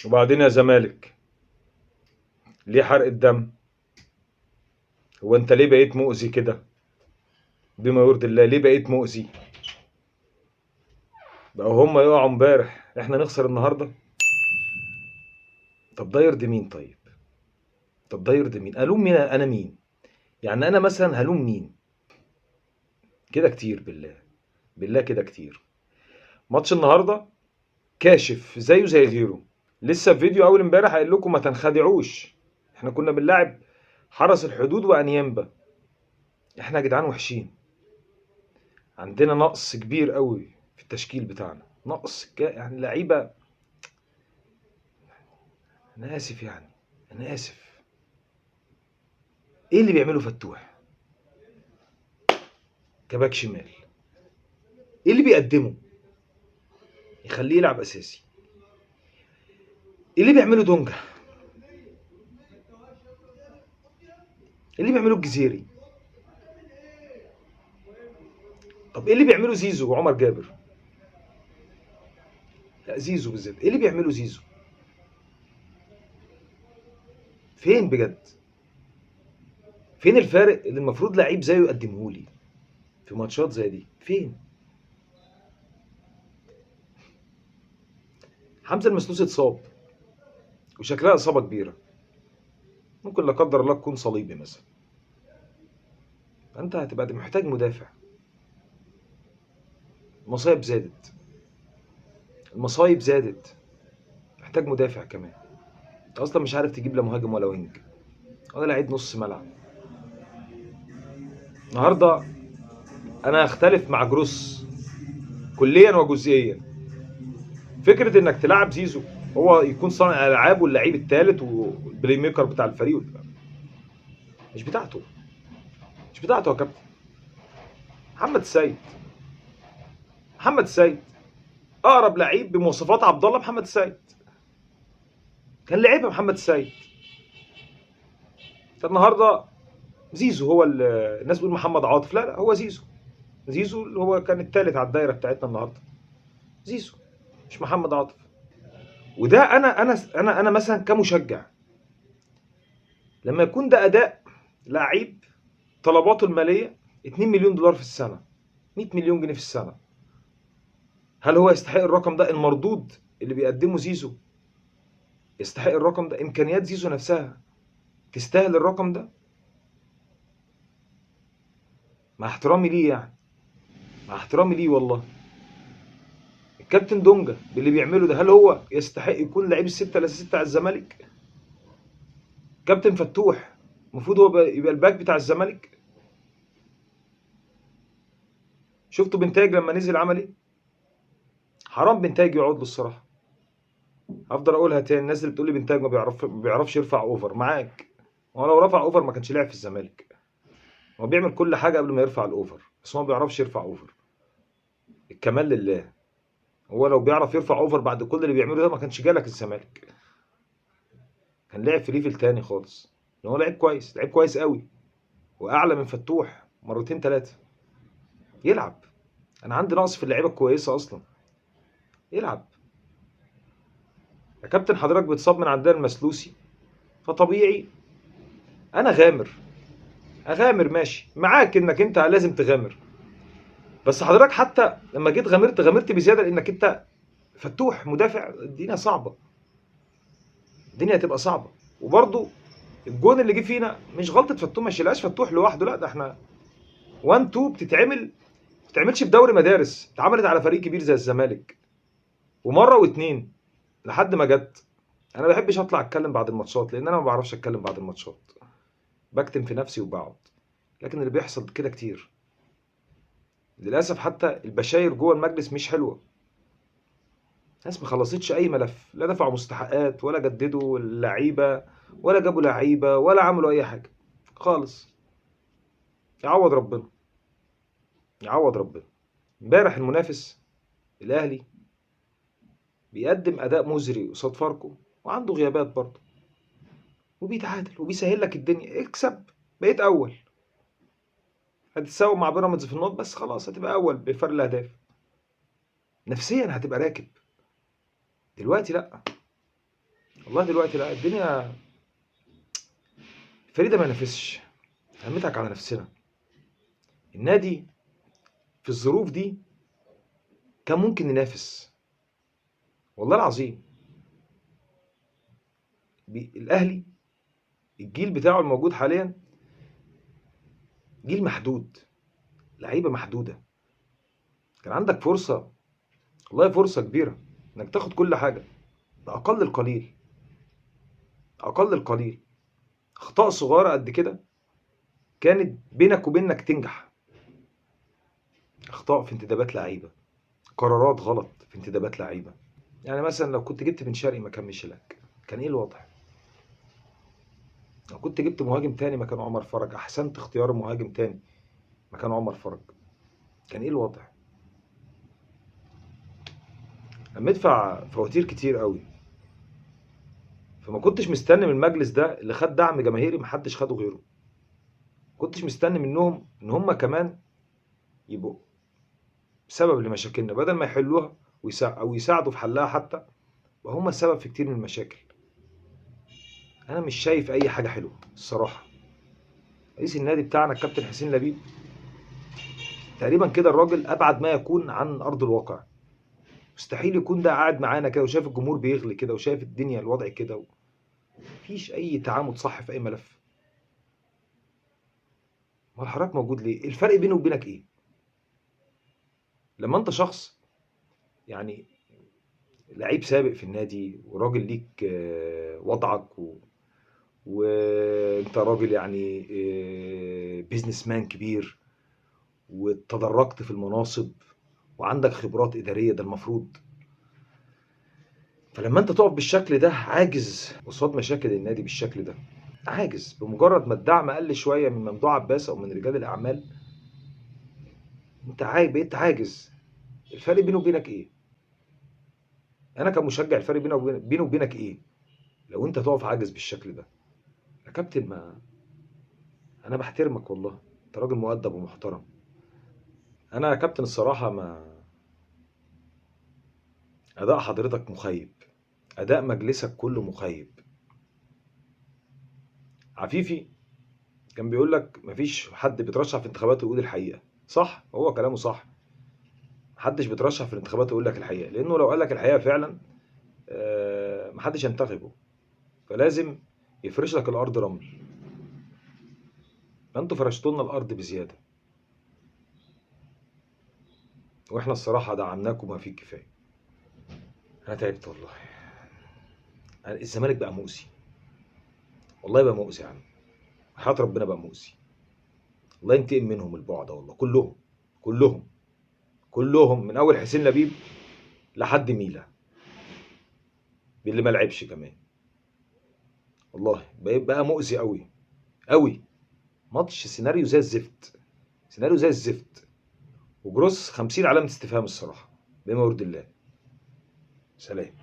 وبعدين يا زمالك، ليه حرق الدم؟ هو انت ليه بقيت مؤذي كده؟ بما يرضي الله، ليه بقيت مؤذي؟ بقى هما يقعوا امبارح احنا نخسر النهارده؟ طب ده يرضي مين طيب؟ طب ده يرضي مين؟ الوم مين؟ انا مين؟ يعني انا مثلا هلوم مين؟ كده كتير بالله. بالله كده كتير. ماتش النهارده كاشف زيه زي غيره. لسه في فيديو اول امبارح قايل لكم ما تنخدعوش، احنا كنا بنلعب حرس الحدود وانيمبا. احنا يا جدعان وحشين، عندنا نقص كبير قوي في التشكيل بتاعنا، يعني لعيبه. انا اسف يعني، انا اسف. ايه اللي بيعمله فتوح كباك شمال؟ ايه اللي بيقدمه يخليه يلعب اساسي؟ ايه اللي بيعمله دونجا؟ ايه اللي بيعمله الجزيري؟ طب ايه اللي بيعمله زيزو وعمر جابر؟ لا زيزو بالذات، ايه اللي بيعمله زيزو؟ فين بجد؟ فين الفارق اللي المفروض لعيب زيه يقدمه لي في ماتشات زي دي؟ فين؟ حمزه المسلوسي اتصاب، وشكلها اصابه كبيره، ممكن لا قدر الله تكون صليبي مثلا. انت هتبقى محتاج مدافع. المصايب زادت، المصايب زادت. محتاج مدافع كمان. انت اصلا مش عارف تجيب لا مهاجم ولا وينج ولا لعيب نص ملعب. النهارده انا اختلف مع جروس كليا وجزئيا. فكره انك تلعب زيزو هو يكون صانع العاب واللعيب الثالث والبلاي ميكر بتاع الفريق، مش بتاعته. مش بتاعته يا كابتن. محمد السيد، محمد السيد اقرب لعيب بمواصفات عبد الله محمد السيد. كان لعيبه محمد السيد. النهارده زيزو هو الناس بتقول محمد عاطف، لا لا، هو زيزو. زيزو اللي هو كان الثالث على الدايره بتاعتنا النهارده. زيزو مش محمد عاطف. وده انا مثلا كمشجع، لما يكون ده اداء لعيب طلباته الماليه 2 مليون دولار في السنه، 100 مليون جنيه في السنه، هل هو يستحق الرقم ده؟ المردود اللي بيقدمه زيزو يستحق الرقم ده؟ امكانيات زيزو نفسها تستاهل الرقم ده؟ مع احترامي ليه يعني، مع احترامي ليه والله. الكابتن دونجا باللي بيعمله ده، هل هو يستحق يكون لعيب الستة الأساسي بتاع الزمالك؟ كابتن فتوح المفروض هو يبقى الباك بتاع الزمالك. شفتوا بنتايج لما نزل عمل ايه؟ حرام بنتايج يقعد له الصراحه. هفضل اقولها تاني، الناس اللي بتقول لي بنتايج ما بيعرفش يرفع اوفر، معاك. هو لو رفع اوفر ما كانش لعب في الزمالك. هو بيعمل كل حاجه قبل ما يرفع الاوفر، بس هو ما بيعرفش يرفع اوفر. الكمال لله. هو لو بيعرف يرفع اوفر بعد كل اللي بيعمله ده ما كانش جالك الزمالك، كان لعب في ليفل تاني خالص. هو لعيب كويس، لعيب كويس قوي، واعلى من فتوح مرتين ثلاثه. يلعب. انا عندي نقص في اللعيبه الكويسه اصلا. يلعب. يا كابتن حضرتك بتصاب من عندنا المسلوسي، فطبيعي انا اغامر ماشي معاك انك انت لازم تغامر، بس حضرتك حتى لما جيت غامرت بزياده، لانك انت فتوح مدافع. الدنيا صعبه، الدنيا هتبقى صعبه. وبرده الجون اللي جه فينا مش غلطه فتوح، ما شيلهاش فتوح لوحده، لا ده احنا 1 2 ما بتتعملش في دوري مدارس، اتعملت على فريق كبير زي الزمالك، ومره واتنين لحد ما جت. انا ما بحبش اطلع اتكلم بعد الماتشات، لان انا ما بعرفش اتكلم بعد الماتشات، بكتم في نفسي وبقعد. لكن اللي بيحصل كده كتير للاسف. حتى البشاير جوه المجلس مش حلوه. ناس ما خلصتش اي ملف، لا دفعوا مستحقات ولا جددوا اللعيبه ولا جابوا لعيبه ولا عملوا اي حاجه خالص. يعوض ربنا، يعوض ربنا. امبارح المنافس الاهلي بيقدم اداء مزري قصاد فاركو، وعنده غيابات برضه، وبيتعادل وبيسهل لك الدنيا. اكسب، بقيت اول. هتتساوي مع بيراميدز في النقط، بس خلاص هتبقى اول بفرق الاهداف. نفسيا هتبقى راكب. دلوقتي لا. والله دلوقتي لا، الدنيا فريدة ما ينافسش. همتك على نفسنا. النادي في الظروف دي كان ممكن ينافس، والله العظيم. الاهلي الجيل بتاعه الموجود حاليا جيل محدود، لعيبه محدوده. كان عندك فرصه، والله فرصه كبيره انك تاخد كل حاجه باقل القليل. اقل القليل اخطاء صغيره قد كده كانت بينك وبين انك تنجح. اخطاء في انتدابات لعيبه، قرارات غلط في انتدابات لعيبه. يعني مثلا لو كنت جبت بن شرقي مكان ميشيلاك كان ايه الوضع؟ لو كنت جبت مهاجم تاني مكان عمر فرج، احسنت اختيار مهاجم تاني مكان عمر فرج، كان ايه الوضع؟ لما ادفع فواتير كتير قوي. فما كنتش مستني من المجلس ده اللي خد دعم جماهيري محدش خده غيره. كنتش مستني منهم ان هم كمان يبقوا سبب لمشاكلنا، بدل ما يحلوها او يساعدوا في حلها حتى، وهم السبب في كتير من المشاكل. انا مش شايف اي حاجه حلوه الصراحه. رئيس النادي بتاعنا الكابتن حسين لبيب تقريبا كده الراجل ابعد ما يكون عن ارض الواقع. مستحيل يكون ده قاعد معانا كده وشايف الجمهور بيغلي كده وشايف الدنيا الوضع كده. مفيش اي تعامد صح في اي ملف. ما الحراك موجود ليه؟ الفرق بينه وبينك ايه؟ لما انت شخص يعني لعيب سابق في النادي وراجل ليك وضعك وانت راجل يعني بيزنس مان كبير، وتدرجت في المناصب وعندك خبرات إدارية، ده المفروض. فلما انت تقف بالشكل ده عاجز قصاد مشاكل النادي بالشكل ده، عاجز بمجرد ما الدعم قل شوية من ممدوح عباس او من رجال الاعمال، انت بقيت عاجز. الفرق بينه وبينك ايه؟ انا كمشجع الفرق بينه وبينك ايه لو انت تقف عاجز بالشكل ده؟ يا كابتن، ما انا بحترمك والله، انت راجل مؤدب ومحترم. انا يا كابتن الصراحة ما اداء حضرتك مخيب، اداء مجلسك كله مخيب. عفيفي كان بيقول لك مفيش حد بيترشح في انتخابات ويقول الحقيقة. صح، هو كلامه صح. محدش بيترشح في الانتخابات ويقول لك الحقيقة، لانه لو قال لك الحقيقة فعلا محدش ينتخبه. فلازم يفرش لك الارض رمل. فانتوا فرشتوا لنا الارض بزيادة، واحنا الصراحة دعمناكم ما فيه الكفاية. انا تعبت والله. الزمالك بقى مؤذي، والله بقى مؤذي يا عم. حياة ربنا بقى مؤذي. الله ينتقم منهم البعد والله، كلهم كلهم كلهم، من اول حسين لبيب لحد ميلا اللي ما لعبش كمان. والله بقى مؤذي قوي قوي. ماتش سيناريو زي الزفت، سيناريو زي الزفت. وجروس 50 علامة استفهام الصراحة، بما يرضي الله. سلام.